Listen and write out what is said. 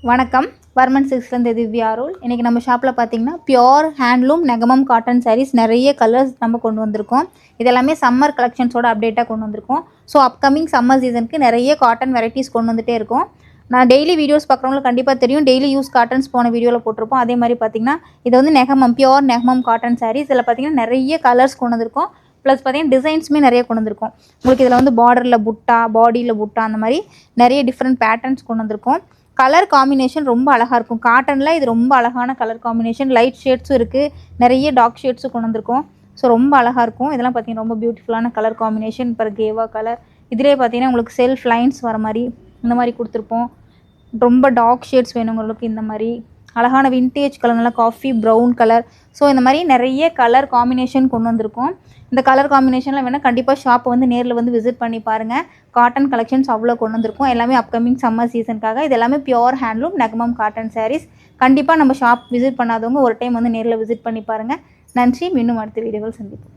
வணக்கம். வர்மன் சில்க்ஸ்லேருந்து திவ்யா அருள். இன்றைக்கி நம்ம ஷாப்பில் பார்த்தீங்கன்னா pure handloom Negamam cotton sarees நிறைய கலர்ஸ் நம்ம கொண்டு வந்திருக்கோம். இதெல்லாமே சம்மர் கலெக்ஷன்ஸோட அப்டேட்டாக கொண்டு வந்திருக்கோம். ஸோ அப்கமிங் சம்மர் சீசனுக்கு நிறைய காட்டன் வெரைட்டிஸ் கொண்டு வந்துகிட்டே இருக்கோம். நான் டெய்லி வீடியோஸ் பார்க்குறவங்களுக்கு கண்டிப்பாக தெரியும். டெய்லி யூஸ் காட்டன்ஸ் போன வீடியோவில் போட்டிருப்போம். அதே மாதிரி பார்த்திங்கன்னா இது வந்து நெகமம் பியோர் நெகமம் காட்டன் சாரீஸ். இதில் பார்த்திங்கன்னா நிறைய கலர்ஸ் கொண்டு வந்திருக்கோம். ப்ளஸ் பார்த்திங்கன்னா டிசைன்ஸுமே நிறைய கொண்டு வந்திருக்கோம். உங்களுக்கு இதில் வந்து பார்டரில் புட்டா, பாடியில் புட்டா, அந்த மாதிரி நிறைய டிஃப்ரெண்ட் பேட்டர்ன்ஸ் கொண்டு வந்திருக்கோம். கலர் காம்பினேஷன் ரொம்ப அழகாக இருக்கும். காட்டனில் இது ரொம்ப அழகான கலர் காம்பினேஷன். லைட் ஷேட்ஸும் இருக்குது, நிறைய டார்க் ஷேட்ஸும் கொண்டு வந்திருக்கோம். ஸோ ரொம்ப அழகாக இருக்கும். இதெல்லாம் பார்த்திங்கன்னா ரொம்ப பியூட்டிஃபுல்லான கலர் காம்பினேஷன். இப்போ கேவா கலர், இதிலே பார்த்திங்கன்னா உங்களுக்கு செல்ஃப் லைன்ஸ் வர மாதிரி இந்த மாதிரி கொடுத்துருப்போம். ரொம்ப டார்க் ஷேட்ஸ் வேணுங்களுக்கு இந்த மாதிரி அழகான விண்டேஜ் கலர், நல்லா காஃபி ப்ரௌன் கலர். ஸோ இந்த மாதிரி நிறைய கலர் காம்பினேஷன் கொண்டு வந்திருக்கோம். இந்த கலர் காம்பினேஷனில் வேணால் கண்டிப்பாக ஷாப்பை வந்து நேரில் வந்து விசிட் பண்ணி பாருங்கள். காட்டன் கலெக்ஷன்ஸ் அவ்வளோ கொண்டு வந்திருக்கோம். எல்லாமே அப்கமிங் சம்மர் சீசனுக்காக. இது எல்லாமே pure handloom Negamam cotton sarees. கண்டிப்பாக நம்ம ஷாப் விசிட் பண்ணாதவங்க ஒரு டைம் வந்து நேரில் விசிட் பண்ணி பாருங்கள். நன்றி. மீண்டும் அடுத்த வீடியோவில் சந்திப்போம்.